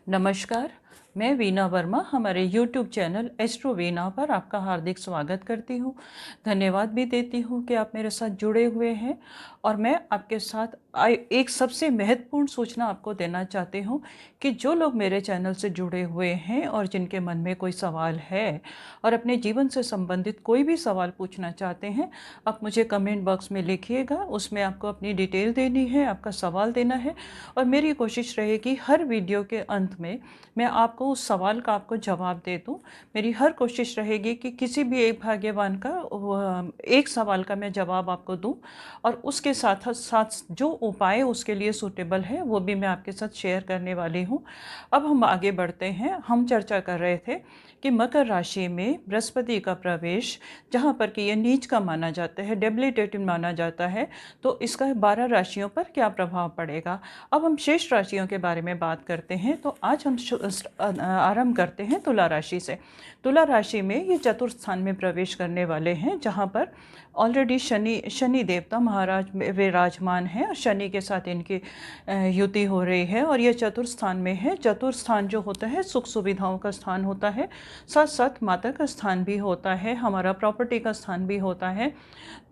नमस्कार, मैं वीना वर्मा हमारे YouTube चैनल एस्ट्रो वीना पर आपका हार्दिक स्वागत करती हूँ। धन्यवाद भी देती हूँ कि आप मेरे साथ जुड़े हुए हैं और मैं आपके साथ एक सबसे महत्वपूर्ण सूचना आपको देना चाहती हूँ कि जो लोग मेरे चैनल से जुड़े हुए हैं और जिनके मन में कोई सवाल है और अपने जीवन से संबंधित कोई भी सवाल पूछना चाहते हैं, आप मुझे कमेंट बॉक्स में लिखिएगा। उसमें आपको अपनी डिटेल देनी है, आपका सवाल देना है और मेरी कोशिश रहेगी हर वीडियो के अंत में मैं आपको उस सवाल का आपको जवाब दे दूं। मेरी हर कोशिश रहेगी कि किसी भी एक भाग्यवान का एक सवाल का मैं जवाब आपको दूं और उसके साथ साथ जो उपाय उसके लिए सूटेबल है वो भी मैं आपके साथ शेयर करने वाली हूं। अब हम आगे बढ़ते हैं। हम चर्चा कर रहे थे कि मकर राशि में बृहस्पति का प्रवेश, जहाँ पर कि ये नीच का माना जाता है, डेबिलिटेटिव माना जाता है, तो इसका 12 राशियों पर क्या प्रभाव पड़ेगा। अब हम शेष राशियों के बारे में बात करते हैं। तो आज हम आरंभ करते हैं तुला राशि से। तुला राशि में ये चतुर्थ स्थान में प्रवेश करने वाले हैं, जहाँ पर ऑलरेडी शनि देवता महाराज विराजमान है और शनि के साथ इनकी युति हो रही है और ये चतुर्थ स्थान में है। चतुर्थ स्थान जो होता है सुख सुविधाओं का स्थान होता है, साथ साथ माता का स्थान भी होता है, हमारा प्रॉपर्टी का स्थान भी होता है।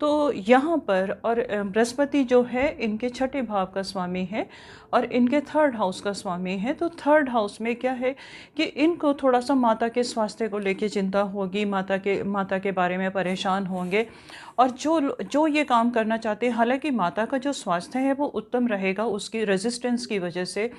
तो यहाँ पर और बृहस्पति जो है इनके छठे भाव का स्वामी है और इनके थर्ड हाउस का स्वामी है। तो थर्ड हाउस में क्या है कि इनको थोड़ा सा माता के स्वास्थ्य को लेके चिंता होगी, माता के बारे में परेशान होंगे और जो जो ये काम करना चाहते हैं, हालांकि माता का जो स्वास्थ्य है वो उत्तम रहेगा, उसकी रेजिस्टेंस की वजह से,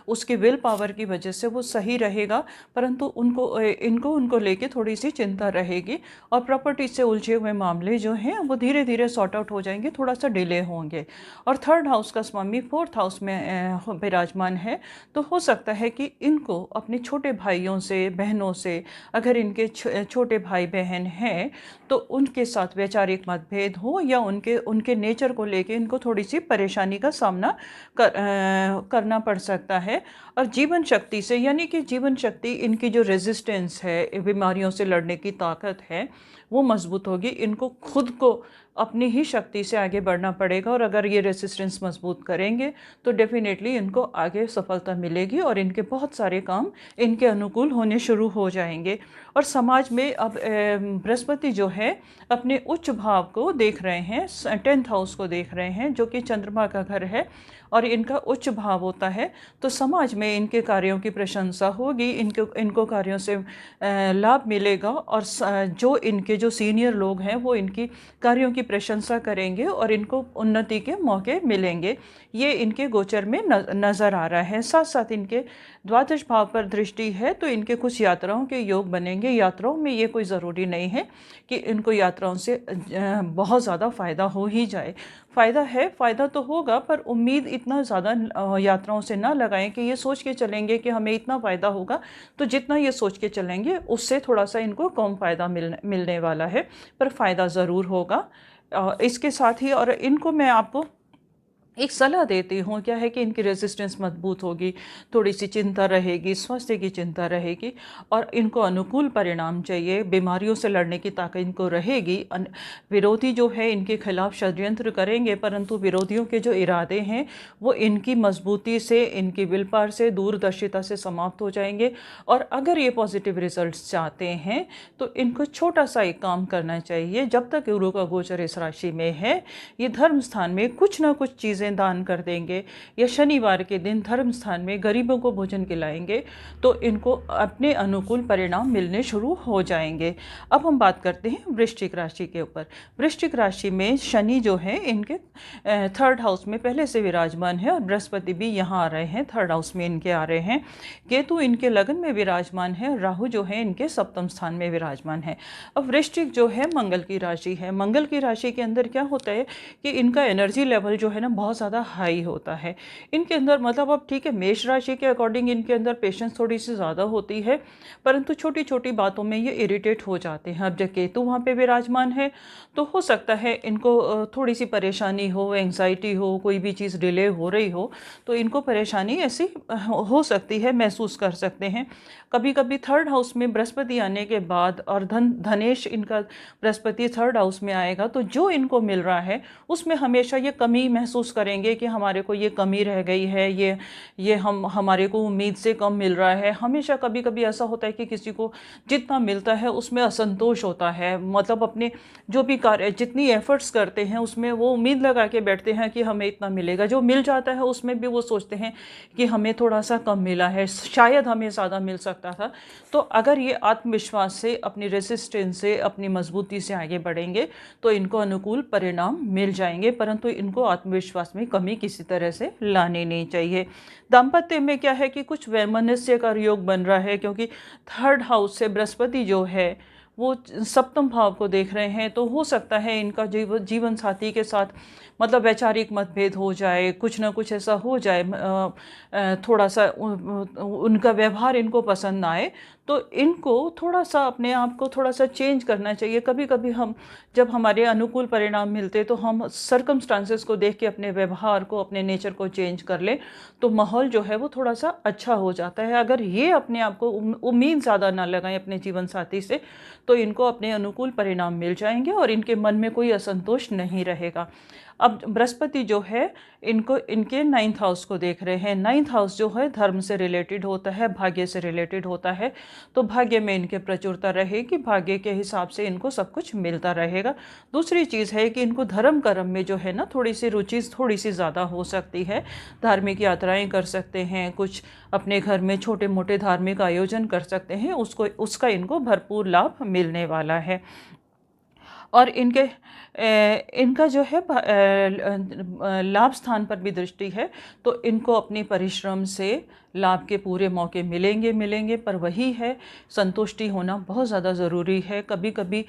उसकी विल पावर की वजह से वो सही रहेगा, परंतु उनको लेके थोड़ी सी चिंता रहेगी और प्रॉपर्टी से उलझे हुए मामले जो हैं वो धीरे धीरे सॉर्ट आउट हो जाएंगे, थोड़ा सा डिले होंगे। और थर्ड हाउस का स्वामी फोर्थ हाउस में विराजमान है, तो हो सकता है कि इनको अपने छोटे भाइयों से, बहनों से, अगर इनके छोटे भाई बहन हैं तो उनके साथ वैचारिक मतभेद हो या उनके नेचर को लेके इनको थोड़ी सी परेशानी का सामना करना पड़ सकता है। और जीवन शक्ति से, यानी कि जीवन शक्ति, इनकी जो रेजिस्टेंस है, बीमारियों से लड़ने की ताकत है, वो मजबूत होगी। इनको खुद को अपनी ही शक्ति से आगे बढ़ना पड़ेगा और अगर ये रेसिस्टेंस मजबूत करेंगे तो डेफिनेटली इनको आगे सफलता मिलेगी और इनके बहुत सारे काम इनके अनुकूल होने शुरू हो जाएंगे। और समाज में अब बृहस्पति जो है अपने उच्च भाव को देख रहे हैं, 10th हाउस को देख रहे हैं, जो कि चंद्रमा का घर है और इनका उच्च भाव होता है। तो समाज में इनके कार्यों की प्रशंसा होगी, इनको कार्यों से लाभ मिलेगा और जो इनके जो सीनियर लोग हैं वो इनकी कार्यों की प्रशंसा करेंगे और इनको उन्नति के मौके मिलेंगे। ये इनके गोचर में नज़र आ रहा है। साथ साथ इनके द्वादश भाव पर दृष्टि है तो इनके कुछ यात्राओं के योग बनेंगे। यात्राओं में ये कोई ज़रूरी नहीं है कि इनको यात्राओं से बहुत ज़्यादा फ़ायदा हो ही जाए। फ़ायदा है, फ़ायदा तो होगा, पर उम्मीद इतना ज़्यादा यात्राओं से ना लगाएं कि ये सोच के चलेंगे कि हमें इतना फ़ायदा होगा। तो जितना ये सोच के चलेंगे उससे थोड़ा सा इनको कम फ़ायदा मिलने वाला है, पर फ़ायदा ज़रूर होगा। इसके साथ ही और इनको मैं आपको एक सलाह देती हूँ, क्या है कि इनकी रेजिस्टेंस मजबूत होगी, थोड़ी सी चिंता रहेगी, स्वास्थ्य की चिंता रहेगी और इनको अनुकूल परिणाम चाहिए, बीमारियों से लड़ने की ताकत इनको रहेगी। विरोधी जो है इनके खिलाफ षड्यंत्र करेंगे, परंतु विरोधियों के जो इरादे हैं वो इनकी मजबूती से, इनकी विल पावर से, दूरदर्शिता से समाप्त हो जाएंगे। और अगर ये पॉजिटिव रिजल्ट्स चाहते हैं तो इनको छोटा सा एक काम करना चाहिए। जब तक गुरु का गोचर इस राशि में है, ये धर्म स्थान में कुछ ना कुछ चीज़ें दान कर देंगे या शनिवार के दिन धर्म स्थान में गरीबों को भोजन खिलाएंगे तो इनको अपने अनुकूल परिणाम मिलने शुरू हो जाएंगे। अब हम बात करते हैं वृश्चिक राशि के ऊपर। वृश्चिक राशि में शनि जो है इनके थर्ड हाउस में पहले से विराजमान है और बृहस्पति भी यहाँ आ रहे हैं, थर्ड हाउस में इनके आ रहे हैं। केतु इनके लगन में विराजमान है और राहु जो है इनके सप्तम स्थान में विराजमान है। अब वृश्चिक जो है मंगल की राशि है। मंगल की राशि के अंदर क्या होता है कि इनका एनर्जी लेवल जो है ना बहुत ज़्यादा हाई होता है इनके अंदर। मतलब अब ठीक है, मेष राशि के अकॉर्डिंग इनके अंदर पेशेंस थोड़ी सी ज़्यादा होती है, परंतु छोटी छोटी बातों में ये इरिटेट हो जाते हैं। अब जब केतु वहाँ पे विराजमान है तो हो सकता है इनको थोड़ी सी परेशानी हो, एंग्जाइटी हो, कोई भी चीज़ डिले हो रही हो तो इनको परेशानी ऐसी हो सकती है, महसूस कर सकते हैं। कभी कभी थर्ड हाउस में बृहस्पति आने के बाद और धनेश इनका बृहस्पति थर्ड हाउस में आएगा तो जो इनको मिल रहा है उसमें हमेशा ये कमी महसूस करेंगे कि हमारे को ये कमी रह गई है, ये हमारे को उम्मीद से कम मिल रहा है। हमेशा कभी कभी ऐसा होता है कि किसी को जितना मिलता है उसमें असंतोष होता है, मतलब अपने जो भी कार्य जितनी एफर्ट्स करते हैं उसमें वो उम्मीद लगा के बैठते हैं कि हमें इतना मिलेगा, जो मिल जाता है उसमें भी वो सोचते हैं कि हमें थोड़ा सा कम मिला है, शायद हमें ज़्यादा मिल सकता था। तो अगर ये आत्मविश्वास से, अपनी रेसिस्टेंस से, अपनी मजबूती से आगे बढ़ेंगे तो इनको अनुकूल परिणाम मिल जाएंगे, परंतु इनको आत्मविश्वास में कमी किसी तरह से लानी नहीं चाहिए। दाम्पत्य में क्या है कि कुछ वैमनस्य का योग बन रहा है, क्योंकि थर्ड हाउस से बृहस्पति जो है वो सप्तम भाव को देख रहे हैं, तो हो सकता है इनका जीवन साथी के साथ मतलब वैचारिक मतभेद हो जाए, कुछ ना कुछ ऐसा हो जाए, थोड़ा सा उनका व्यवहार इनको पसंद ना आए, तो इनको थोड़ा सा अपने आप को थोड़ा सा चेंज करना चाहिए। कभी कभी हम जब हमारे अनुकूल परिणाम मिलते तो हम सर्कमस्टांसेस को देख के अपने व्यवहार को, अपने नेचर को चेंज कर लें तो माहौल जो है वो थोड़ा सा अच्छा हो जाता है। अगर ये अपने आप को उम्मीद ज़्यादा ना लगाएं अपने जीवन साथी से, तो इनको अपने अनुकूल परिणाम मिल जाएंगे और इनके मन में कोई असंतोष नहीं रहेगा। अब बृहस्पति जो है इनको इनके 9th हाउस को देख रहे हैं। 9th हाउस जो है धर्म से रिलेटेड होता है, भाग्य से रिलेटेड होता है, तो भाग्य में इनके प्रचुरता रहेगी, भाग्य के हिसाब से इनको सब कुछ मिलता रहेगा। दूसरी चीज़ है कि इनको धर्म कर्म में जो है ना थोड़ी सी रुचि थोड़ी सी ज़्यादा हो सकती है। धार्मिक यात्राएं कर सकते हैं, कुछ अपने घर में छोटे मोटे धार्मिक आयोजन कर सकते हैं, उसका इनको भरपूर लाभ मिलने वाला है। और इनका जो है लाभ स्थान पर भी दृष्टि है, तो इनको अपनी परिश्रम से लाभ के पूरे मौके मिलेंगे, पर वही है संतुष्टि होना बहुत ज़्यादा ज़रूरी है। कभी कभी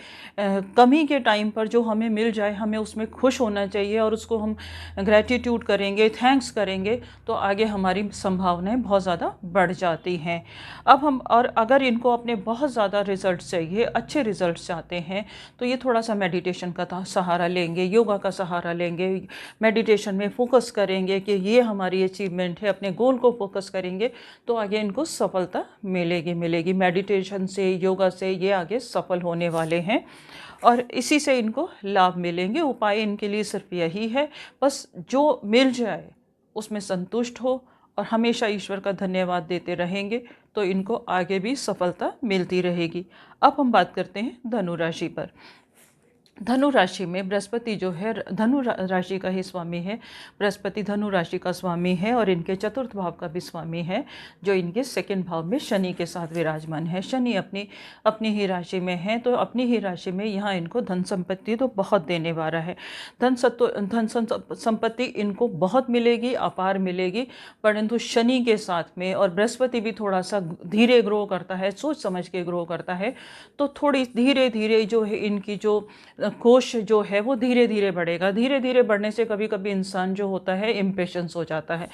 कमी के टाइम पर जो हमें मिल जाए हमें उसमें खुश होना चाहिए और उसको हम ग्रैटिट्यूड करेंगे, थैंक्स करेंगे, तो आगे हमारी संभावनाएं बहुत ज़्यादा बढ़ जाती हैं। अब हम और अगर इनको अपने बहुत ज़्यादा रिजल्ट चाहिए, अच्छे रिजल्ट चाहते हैं, तो ये थोड़ा सा मेडिटेशन का सहारा लेंगे, योगा का सहारा लेंगे, मेडिटेशन में फोकस करेंगे कि ये हमारी अचीवमेंट है, अपने गोल को फोकस करेंगे, तो आगे इनको सफलता मिलेगी। मेडिटेशन से, योगा से ये आगे सफल होने वाले हैं और इसी से इनको लाभ मिलेंगे। उपाय इनके लिए सिर्फ यही है, बस जो मिल जाए उसमें संतुष्ट हो और हमेशा ईश्वर का धन्यवाद देते रहेंगे, तो इनको आगे भी सफलता मिलती रहेगी। अब हम बात करते हैं धनु राशि पर। धनु राशि में बृहस्पति जो है धनु राशि का ही स्वामी है। बृहस्पति धनु राशि का स्वामी है और इनके चतुर्थ भाव का भी स्वामी है, जो इनके 2nd भाव में शनि के साथ विराजमान है। शनि अपनी ही राशि में है, तो अपनी ही राशि में यहाँ इनको धन संपत्ति तो बहुत देने वाला है। धन संपत्ति इनको बहुत मिलेगी, अपार मिलेगी, परंतु शनि के साथ में, और बृहस्पति भी थोड़ा सा धीरे ग्रो करता है, सोच समझ के ग्रो करता है, तो थोड़ी धीरे धीरे जो है इनकी जो कोश जो है वो धीरे धीरे बढ़ेगा। धीरे धीरे बढ़ने से कभी कभी इंसान जो होता है इम्पेशेंस हो जाता है।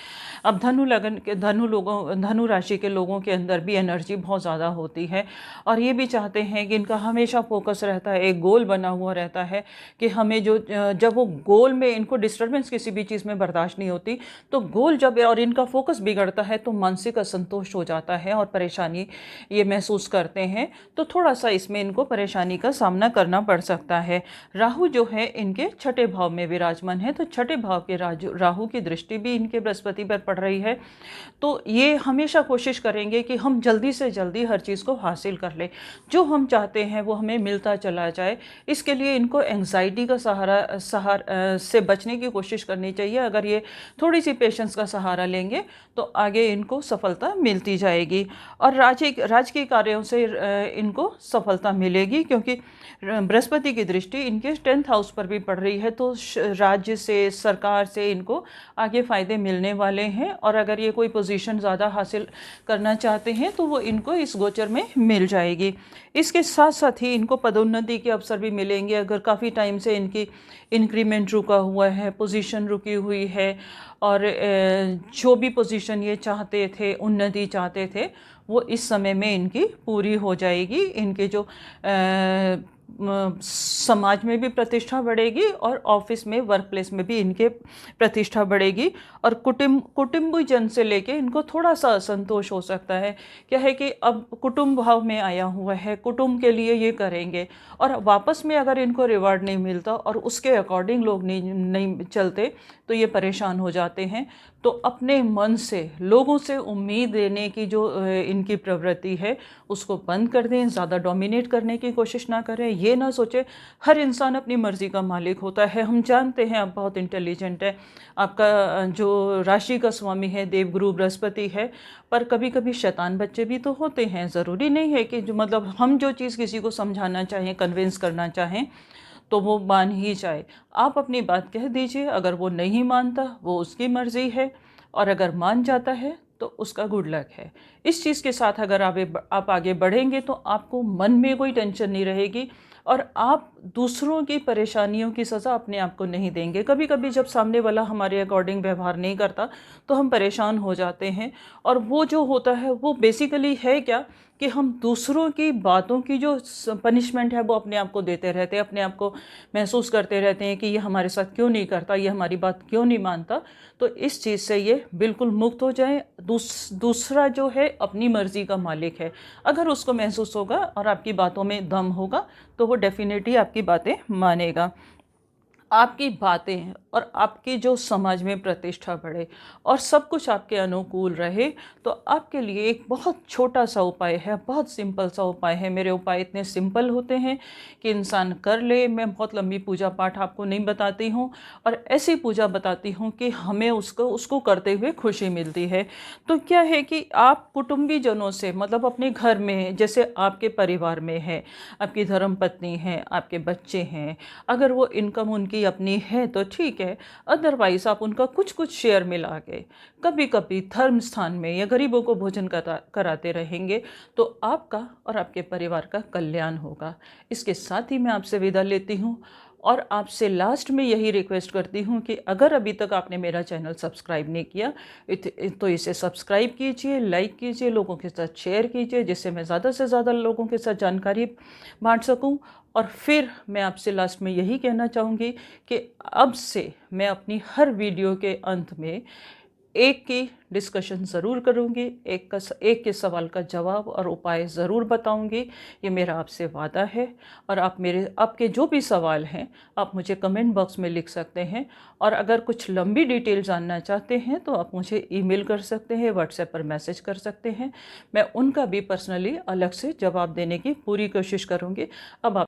अब धनु राशि के लोगों के अंदर भी एनर्जी बहुत ज़्यादा होती है और ये भी चाहते हैं कि इनका हमेशा फोकस रहता है, एक गोल बना हुआ रहता है कि हमें जब वो गोल में इनको डिस्टर्बेंस किसी भी चीज़ में बर्दाश्त नहीं होती, तो गोल जब और इनका फोकस बिगड़ता है तो मानसिक असंतोष हो जाता है और परेशानी ये महसूस करते हैं, तो थोड़ा सा इसमें इनको परेशानी का सामना करना पड़ सकता है। राहु जो है इनके 6ठे भाव में विराजमान है, तो 6ठे भाव के राहु की दृष्टि भी इनके बृहस्पति पर पड़ रही है, तो ये हमेशा कोशिश करेंगे कि हम जल्दी से जल्दी हर चीज़ को हासिल कर लें, जो हम चाहते हैं वो हमें मिलता चला जाए। इसके लिए इनको एंग्जाइटी का सहारा से बचने की कोशिश करनी चाहिए। अगर ये थोड़ी सी पेशेंस का सहारा लेंगे तो आगे इनको सफलता मिलती जाएगी और राजकीय कार्यों से इनको सफलता मिलेगी, क्योंकि बृहस्पति की दृष्टि इनके 10th हाउस पर भी पड़ रही है, तो राज्य से, सरकार से इनको आगे फ़ायदे मिलने वाले हैं। और अगर ये कोई पोजीशन ज़्यादा हासिल करना चाहते हैं तो वो इनको इस गोचर में मिल जाएगी। इसके साथ साथ ही इनको पदोन्नति के अवसर भी मिलेंगे। अगर काफ़ी टाइम से इनकी इंक्रीमेंट रुका हुआ है, पोजीशन रुकी हुई है, और जो भी पोजीशन ये चाहते थे, उन्नति चाहते थे, वो इस समय में इनकी पूरी हो जाएगी। इनके जो समाज में भी प्रतिष्ठा बढ़ेगी और ऑफिस में, वर्क प्लेस में भी इनके प्रतिष्ठा बढ़ेगी। और कुटुंबीजन से लेके इनको थोड़ा सा असंतोष हो सकता है। क्या है कि अब कुटुंब भाव में आया हुआ है, कुटुंब के लिए ये करेंगे और वापस में अगर इनको रिवार्ड नहीं मिलता और उसके अकॉर्डिंग लोग नहीं चलते तो ये परेशान हो जाते हैं। तो अपने मन से लोगों से उम्मीद लेने की जो इनकी प्रवृत्ति है उसको बंद कर दें। ज़्यादा डोमिनेट करने की कोशिश ना करें। ये ना सोचें हर इंसान अपनी मर्ज़ी का मालिक होता है। हम जानते हैं आप बहुत इंटेलिजेंट है, आपका जो राशि का स्वामी है देवगुरु बृहस्पति है, पर कभी कभी शैतान बच्चे भी तो होते हैं। ज़रूरी नहीं है कि जो मतलब हम जो चीज़ किसी को समझाना चाहें, कन्विंस करना चाहें तो वो मान ही जाए। आप अपनी बात कह दीजिए, अगर वो नहीं मानता वो उसकी मर्ज़ी है, और अगर मान जाता है तो उसका गुड लक है। इस चीज़ के साथ अगर आप आगे बढ़ेंगे तो आपको मन में कोई टेंशन नहीं रहेगी और आप दूसरों की परेशानियों की सज़ा अपने आप को नहीं देंगे। कभी कभी जब सामने वाला हमारे अकॉर्डिंग व्यवहार नहीं करता तो हम परेशान हो जाते हैं, और वो जो होता है वो बेसिकली है क्या कि हम दूसरों की बातों की जो पनिशमेंट है वो अपने आप को देते रहते हैं, अपने आप को महसूस करते रहते हैं कि ये हमारे साथ क्यों नहीं करता, ये हमारी बात क्यों नहीं मानता। तो इस चीज़ से ये बिल्कुल मुक्त हो जाए। दूसरा जो है अपनी मर्ज़ी का मालिक है, अगर उसको महसूस होगा और आपकी बातों में दम होगा तो वो डेफिनेटली आपकी बातें मानेगा। आपकी बातें और आपकी जो समाज में प्रतिष्ठा बढ़े और सब कुछ आपके अनुकूल रहे, तो आपके लिए एक बहुत छोटा सा उपाय है, बहुत सिंपल सा उपाय है। मेरे उपाय इतने सिंपल होते हैं कि इंसान कर ले। मैं बहुत लंबी पूजा पाठ आपको नहीं बताती हूँ, और ऐसी पूजा बताती हूँ कि हमें उसको उसको करते हुए खुशी मिलती है। तो क्या है कि आप कुटुंबी जनों से, मतलब अपने घर में, जैसे आपके परिवार में है, आपकी धर्मपत्नी है, आपके बच्चे हैं, अगर वो इनकम उनकी अपनी है तो ठीक है, अदरवाइज आप उनका कुछ कुछ शेयर मिला के कभी कभी धर्म स्थान में या गरीबों को भोजन कराते रहेंगे तो आपका और आपके परिवार का कल्याण होगा। इसके साथ ही मैं आपसे विदा लेती हूँ और आपसे लास्ट में यही रिक्वेस्ट करती हूँ कि अगर अभी तक आपने मेरा चैनल सब्सक्राइब नहीं किया तो इसे सब्सक्राइब कीजिए, लाइक कीजिए, लोगों के साथ शेयर कीजिए, जिससे मैं ज़्यादा से ज़्यादा लोगों के साथ जानकारी बांट सकूं। और फिर मैं आपसे लास्ट में यही कहना चाहूँगी कि अब से मैं अपनी हर वीडियो के अंत में एक की डिस्कशन ज़रूर करूँगी, एक के सवाल का जवाब और उपाय ज़रूर बताऊँगी। ये मेरा आपसे वादा है। और आपके जो भी सवाल हैं आप मुझे कमेंट बॉक्स में लिख सकते हैं, और अगर कुछ लंबी डिटेल जानना चाहते हैं तो आप मुझे ईमेल कर सकते हैं, व्हाट्सएप पर मैसेज कर सकते हैं। मैं उनका भी पर्सनली अलग से जवाब देने की पूरी कोशिश करूँगी। अब आप